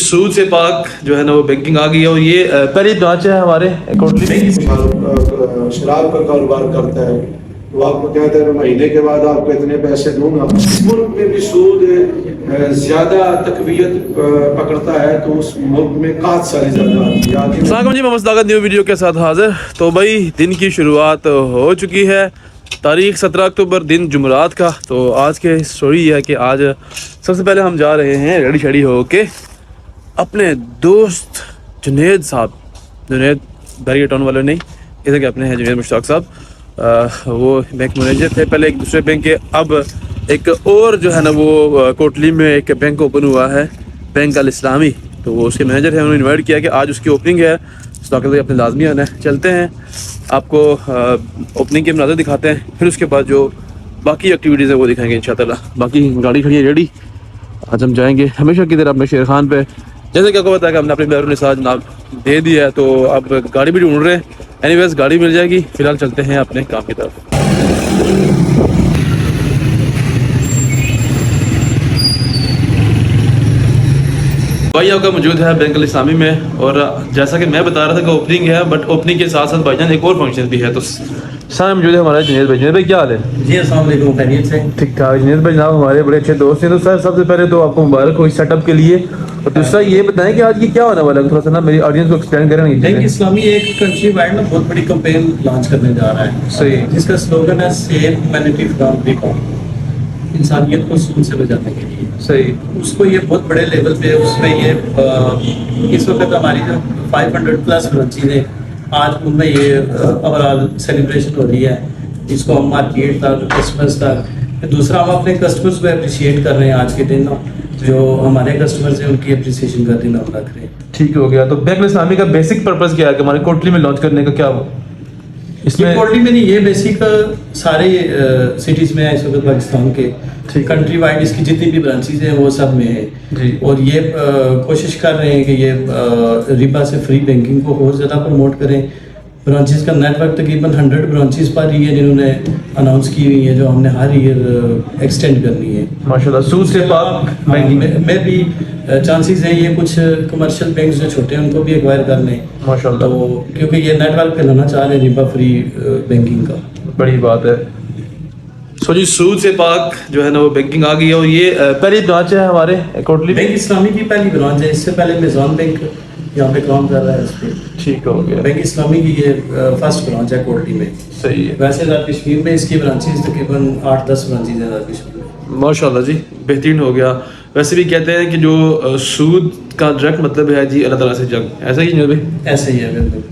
सूद से पाक जो है ना वो बैंकिंग आ गई है और ये पहली ब्रांच है हमारे कोटली शराब का कारोबार करता है तो आपको कहता है महीने के बाद आपको इतने पैसे दूंगा। इस मुल्क में भी सूद ज्यादा तकवीयत पकड़ता है तो उस मुल्क में काट सारी ज्यादा आती है। अस्सलाम जी, मैं मुस्तफ़ा न्यू वीडियो के साथ हाजिर। तो भाई दिन की शुरुआत हो चुकी है, तारीख 17 अक्टूबर दिन जुमरात का। तो आज के स्टोरी ये है कि आज सबसे पहले हम जा रहे हैं रेडी शेडी हो के अपने दोस्त जुनेद साहब, जुनेद बैरियर टाउन वाले नहीं, इधर के अपने हैं जुनेद मुश्ताक साहब। वो बैंक मैनेजर थे पहले एक दूसरे बैंक के, अब एक और जो है ना वो कोटली में एक बैंक ओपन हुआ है, बैंक अल इस्लामी। तो वो उसके मैनेजर हैं, उन्होंने इन्वाइट किया कि आज उसकी ओपनिंग है, तो अपने लाजमी आना है। चलते हैं, आपको ओपनिंग के मनाज़र दिखाते हैं, फिर उसके बाद जो बाकी एक्टिविटीज़ है वो दिखाएंगे इंशाअल्लाह। बाकी गाड़ी खड़ी है रेडी, आज हम जाएंगे हमेशा की तरह अपने शेर खान पे। जैसे कि आपको पता है कि हमने अपने ड्राइवर ने साथ जनाब दे दिया है, तो अब गाड़ी भी ढूंढ रहे हैं। एनीवेज गाड़ी मिल जाएगी, फिलहाल चलते हैं अपने काम की तरफ। भाई आपका मौजूद है बैंक अल इस्लामी में, और जैसा कि मैं बता रहा था कि ओपनिंग है, बट ओपनिंग के साथ साथ भाईजान एक और फंक्शन भी है। तो सामने मौजूद है हमारा जुनेद भाई। जुनेद भाई क्या हाल है? जी अस्सलाम वालेकुम, खैरियत से? ठीक ठाक। जुनेद भाई जनाब हमारे बड़े अच्छे दोस्त हैं। तो सर सबसे पहले तो आपको मुबारक हो इस सेटअप के लिए, और दूसरा ये बताएं कि आज ये क्या होने वाला है, थोड़ा सा ना मेरी ऑडियंस को एक्सप्लेन करें। बैंक इस्लामी एक कंट्री वाइड ना बहुत बड़ी कैंपेन लॉन्च करने जा रहा है। सही। जिसका स्लोगन है सेव ह्यूमैनिटी फ्रॉम रिकॉर्ड, इंसानियत को सूद से बचाने के लिए। सही। उसको ये बहुत बड़े लेवल पे उसमें ये इस वक्त हमारी जो 500 प्लस ब्रांचेज हैं, आज उनमें ये ओवरऑल सेलिब्रेशन हो रही है। इसको हम मार्केट तक, कस्टमर्स तक, दूसरा हम अपने कस्टमर्स को अप्रिशिएट कर रहे हैं। आज के दिन जो हमारे कस्टमर्स हैं उनकी अप्रिसिएशन का दिन हम रख रहे हैं। ठीक हो गया। तो बैंक इस्लामी का बेसिक पर्पस क्या है कि हमारे कोटली में लॉन्च करने का? क्या इसमें कोटली में नहीं, ये बेसिक सारे सिटीज में है इस वक्त पाकिस्तान के, कंट्री वाइड इसकी जितनी भी ब्रांचेज हैं वो सब में है जी। और ये कोशिश कर रहे हैं कि ये रिबा से फ्री बैंकिंग को और ज़्यादा प्रमोट करें। ब्रांचेस का नेटवर्क तकरीबन 100 ब्रांचेस पर ही है जिन्होंने अनाउंस की हुई है, जो हमने हर ईयर एक्सटेंड करनी है माशाल्लाह। सूद से पाक बैंकिंग में भी चांसेस है ये कुछ कमर्शियल बैंक जो छोटे हैं उनको भी एक्वायर कर लें माशाल्लाह, तो क्योंकि ये नेटवर्क फैलाना चाह रहे हैं रिबा फ्री बैंकिंग का। बड़ी बात है। सो जी, सूद से पाक जो है ना वो बैंकिंग आ गई है, और ये पहली ब्रांच है हमारे कोटली बैंक इस्लामी की पहली ब्रांच है। इससे पहले मेज़ान बैंक यहाँ पे काम कर रहा है इस पे। ठीक हो गया। बैंक इस्लामी की ये फर्स्ट ब्रांच है कोटली में। सही है। वैसे आज़ाद कश्मीर में इसकी ब्रांचेज तकरीबन 8-10 ब्रांचेज हैं आज़ाद कश्मीर में। माशाल्लाह जी, बेहतरीन हो गया। वैसे भी कहते हैं कि जो सूद का डायरेक्ट मतलब है जी अल्लाह ताला से जंग, ऐसा ही है भाई? ऐसे ही है बिल्कुल।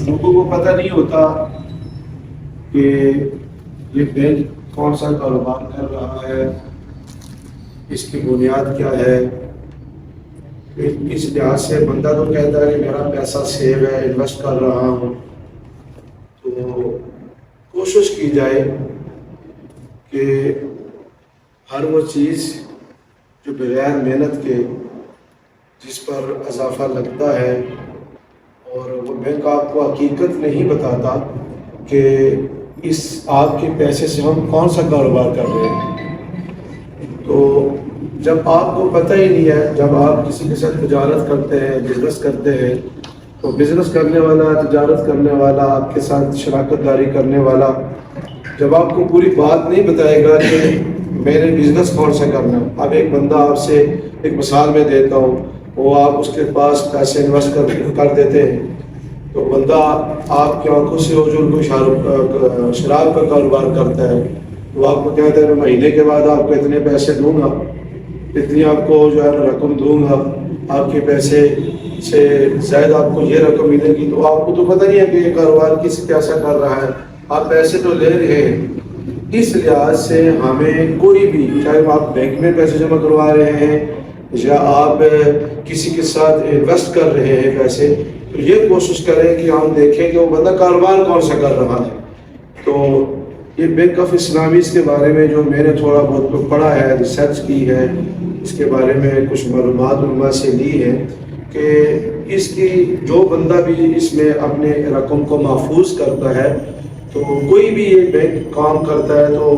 लोगों को पता नहीं होता कि ये बैंक कौन सा कारोबार कर रहा है, इसकी बुनियाद क्या है। इस लिहाज से बंदा तो कहता है कि मेरा पैसा सेव है, इन्वेस्ट कर रहा हूँ। तो कोशिश की जाए कि हर वो चीज़ जो बगैर मेहनत के जिस पर इजाफा लगता है, और वो बैंक आपको हकीकत नहीं बताता कि इस आपके पैसे से हम कौन सा कारोबार कर रहे हैं। तो जब आपको पता ही नहीं है, जब आप किसी के साथ तजारत करते हैं, बिजनेस करते हैं, तो बिजनेस करने वाला, तजारत करने वाला, आपके साथ शराकत दारी करने वाला जब आपको पूरी बात नहीं बताएगा कि मैंने बिजनेस कौन सा करना है। अब एक बंदा आपसे, एक मिसाल में देता हूँ, वो आप उसके पास पैसे इन्वेस्ट कर देते हैं, तो बंदा आपकी आंखों से वो जो शराब का कारोबार करता है, तो आपको कहता है महीने के बाद आपको इतने पैसे दूंगा, इतनी आपको जो है रकम दूंगा, आपके पैसे से ज़्यादा आपको ये रकम मिलेगी। तो आपको तो पता नहीं है कि ये कारोबार किस कैसा कर रहा है, आप पैसे तो ले रहे हैं। इस लिहाज से हमें कोई भी, चाहे आप बैंक में पैसे जमा करवा रहे हैं या आप किसी के साथ इन्वेस्ट कर रहे हैं पैसे, تو یہ کوشش کریں کہ ہم دیکھیں کہ وہ بندہ کاروبار کون سا کر رہا ہے. تو یہ بینک آف اسلامیز کے بارے میں جو میں نے تھوڑا بہت پڑھا ہے، ریسرچ کی ہے، اس کے بارے میں کچھ معلومات علماء سے لی ہے کہ اس کی جو بندہ بھی اس میں اپنے رقم کو محفوظ کرتا ہے، تو کوئی بھی یہ بینک کام کرتا ہے تو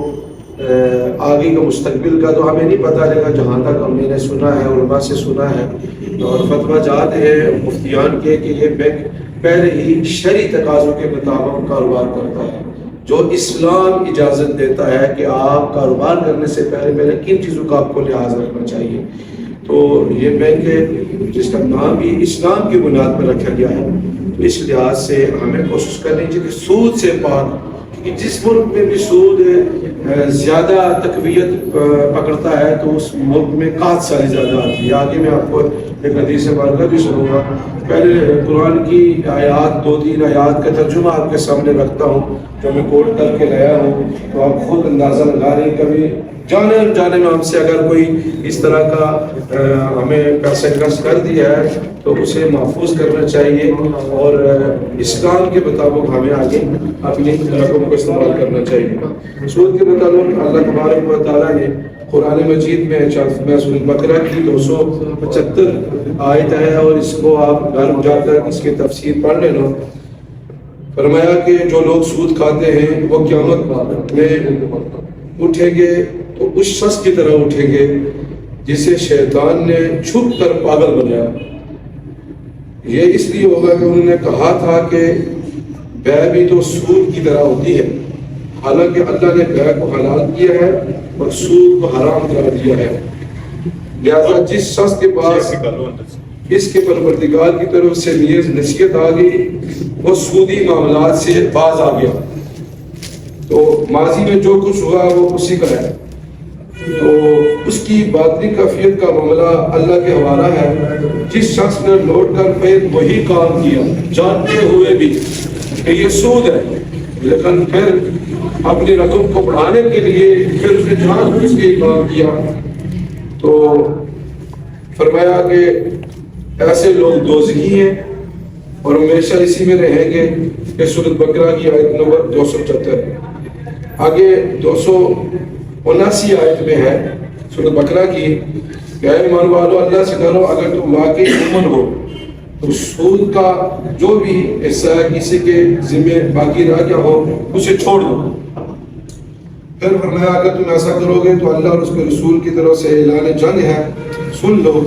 آگے کا مستقبل کا تو ہمیں نہیں پتہ لگا. جہاں تک ہم نے سنا ہے، علماء سے سنا ہے اور فتویٰ جات ہے مفتیان کے کہ یہ بینک پہلے ہی شرعی تقاضوں کے مطابق کاروبار کرتا ہے، جو اسلام اجازت دیتا ہے کہ آپ کاروبار کرنے سے پہلے کن چیزوں کا آپ کو لحاظ رکھنا چاہیے. تو یہ بینک ہے جس کا نام بھی اسلام کی بنیاد پر رکھا گیا ہے، تو اس لحاظ سے ہمیں کوشش کرنی چاہیے کہ سود سے پاک، کیونکہ جس ملک میں بھی سود زیادہ تقویت پکڑتا ہے تو اس ملک میں قحط سالی زیادہ آتی ہے. آگے میں آپ کو ایک حدیث مبارکہ بھی سنوں گا. پہلے قرآن کی آیات 2-3 آیات کا ترجمہ آپ کے سامنے رکھتا ہوں جو میں کوٹ کر کے لایا ہوں، تو آپ خود اندازہ لگا رہے ہیں. کبھی جانے میں ہم سے اگر کوئی اس طرح کا ہمیں پیسہ انویسٹ کر دیا ہے تو اسے محفوظ کرنا چاہیے اور اسلام کے مطابق ہمیں آگے اپنی رقم کو استعمال کرنا چاہیے. سود کے مطابق اللہ تبارک و تعالیٰ نے قرآن مجید میں سورۃ بقرہ کی 275 آیت ہے اور اس کو آپ گھر جا کر اس کی تفسیر پڑھ لینا. فرمایا کہ جو لوگ سود کھاتے ہیں وہ قیامت میں اٹھیں گے تو اس شخص کی طرح اٹھیں گے جسے شیطان نے چھپ کر پاگل بنایا. یہ اس لیے ہوگا کہ انہوں نے کہا تھا کہ بیع بھی تو سود کی طرح ہوتی ہے، حالانکہ اللہ نے بیع کو حلال کیا ہے اور سود کو حرام قرار دیا ہے. لہذا جس شخص کے پاس اس کے پروردگار کی طرف سے نصیحت آ گئی وہ سودی معاملات سے باز آ گیا. تو ماضی میں جو کچھ ہوا وہ اسی کا ہے، تو اس کی باطنی کیفیت کا معاملہ اللہ کے حوالہ ہے. جس شخص نے لوٹ کر پھر وہی کام کیا جانتے ہوئے بھی کہ یہ سود ہے، لیکن پھر اپنی رقم کو بڑھانے کے لیے پھر اس نے جان بوجھ کے کام کیا، تو فرمایا کہ ایسے لوگ دوزخی ہیں اور ہمیشہ اسی میں رہیں گے. یہ سورۃ بقرہ کی آیت نمبر 274. آگے 279 آیت میں ہے سورۃ بقرہ کی کہ اے ایمان والو اللہ سے ڈرو اگر تم واقعی مومن ہو تو سود کا جو بھی حصہ کسی کے ذمہ باقی رہ گیا ہو اسے چھوڑ دو. پھر فرمایا اگر تم ایسا کرو گے تو اللہ اور اس کے رسول کی طرف سے اعلان جنگ ہے، سن لو.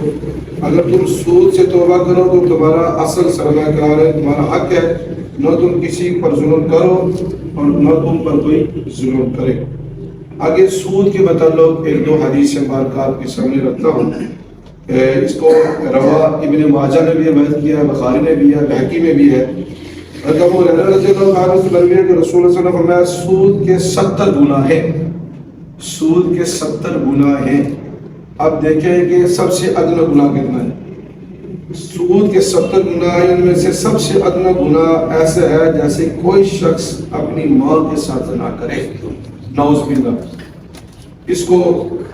اگر تم سود سے توبہ کرو تو تمہارا اصل سرمایہ کار ہے، تمہارا حق ہے، نہ تم کسی پر ظلم کرو اور نہ تم پر کوئی ظلم کرے. آگے سود کے متعلق 1-2 حدیث مبارکہ آپ کے سامنے رکھتا ہوں. اس کو روا ابن ماجہ نے بھی روایت کیا ہے، بخاری نے بھی ہے، بہقی میں بھی ہے. حضرت ابو ہریرہ رضی اللہ عنہ سے مروی ہے کہ رسول اللہ صلی اللہ علیہ وسلم نے فرمایا سود کے 70 گناہ ہیں، سود کے 70 گناہ ہیں. اب دیکھیں کہ سب سے ادنی گناہ کتنا ہے. سود کے 70 گناہ ہیں، ان میں سے سب سے ادنی گناہ ایسا ہے جیسے کوئی شخص اپنی ماں کے ساتھ زنا کرے، نعوذ باللہ. اس کو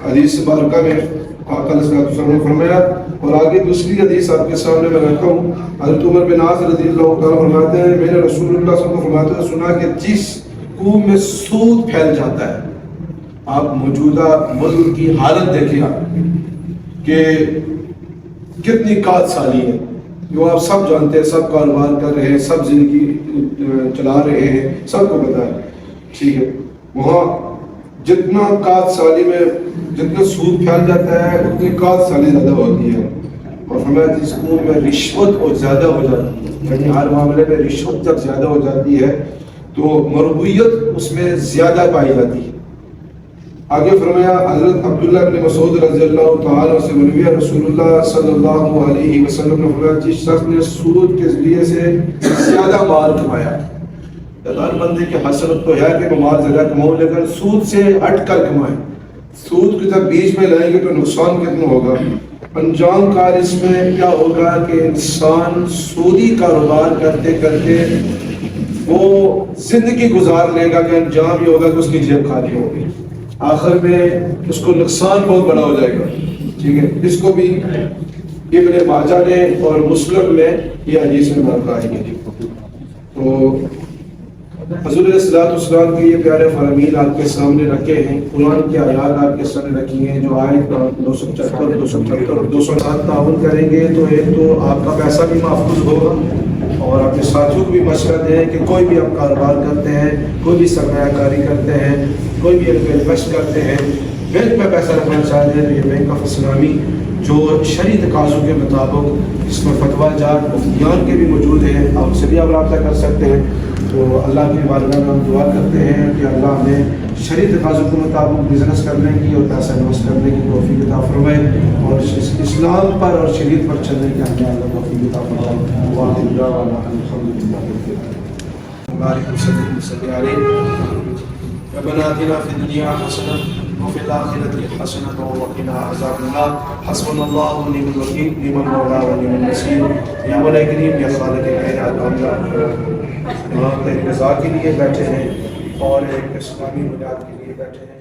حدیث مبارکہ میں آقا علیہ السلام نے فرمایا. اور آگے دوسری حدیث آپ کے سامنے میں رکھتا ہوں. حضرت عمر بن عاص رضی اللہ تعالیٰ فرماتے ہیں میں نے رسول اللہ صلی اللہ علیہ وسلم فرماتے ہوئے سنا کہ جس کنویں میں سود پھیل جاتا ہے، آپ موجودہ ملک کی حالت دیکھیں کہ کتنی قحط سالی ہے، جو آپ سب جانتے ہیں، سب کاروبار کر رہے ہیں، سب زندگی چلا رہے ہیں، سب کو پتہ ہے. ٹھیک ہے، وہاں جتنا قحط سالی میں جتنا سود پھیل جاتا ہے اتنی قحط سالی زیادہ ہوتی ہے. اور ہمیں جس کنویں میں رشوت اور زیادہ ہو جاتی ہے، یعنی ہر معاملے میں رشوت تک زیادہ ہو جاتی ہے تو مرغوبیت اس میں زیادہ پائی جاتی ہے. آگے فرمایا حضرت عبداللہ بن مسعود رضی اللہ تعالیٰ سے مروی ہے رسول اللہ صلی اللہ علیہ وسلم نے فرمایا جس شخص نے سود کے ذریعے سے زیادہ مال کمایا، ہر بندے کی حسرت تو ہے کہ وہ مال زیادہ کماؤں، لیکن سود سے ہٹ کر کمائیں. سود کو جب بیچ میں لائیں گے تو نقصان کتنا ہوگا. انجام کار اس میں کیا ہوگا کہ انسان سودی کاروبار کرتے کرتے وہ زندگی گزار لے گا کہ انجام یہ ہوگا کہ اس کی جیب خالی ہوگی، آخر میں اس کو نقصان بہت بڑا ہو جائے گا. ٹھیک ہے، اس کو بھی इब्न माजा ने और मुस्लिम में ये हदीस नंबर आई है। तो हज़रत सल्लल्लाहु के ये प्यारे फरमीन आपके सामने रखे हैं, कुरान की आयत आपके सामने रखी हैं, जो आयत 275, 277 और 207 ताउन करेंगे तो एक तो आपका पैसा भी महफूज होगा और अपने साथियों को भी मशवरा दें कि कोई भी आप कारोबार करते हैं, कोई भी सरमायाकारी करते हैं, कोई भी इन्वेस्ट करते हैं, बैंक में पैसा रखना चाहते हैं तो ये बैंक ऑफ इस्लामी जो शरीय तकाज़ों के मुताबिक इसमें फतवा जार मुफ्तियान के भी मौजूद हैं, आप उनसे भी आप रब्ता कर सकते हैं। तो अल्लाह की बारगाह में हम दुआ करते हैं कि अल्लाह हमें शरीय तकाज़ों के मुताबिक बिज़नेस करने की और पैसा इन्वेस्ट करने की तौफीक अता फरमाए और इस्लाम पर और शरीयत पर चलने की हमें अल्लाह तौफीक अता फरमाए। वाहिर दावाना अल्हम्दुलिल्लाह रब्बना आतिना फिद दुनिया हसनह व फिल आखिरति हसनह व क़िना अज़ाबन्नार हस्बुनल्लाहु व निअल वकील निअल मौला व निअल नसीर। या मौला करीम या खालिक कायनात हम तेरी रज़ा के लिए बैठे हैं और एक इस्लामी बुनियाद के लिए बैठे हैं।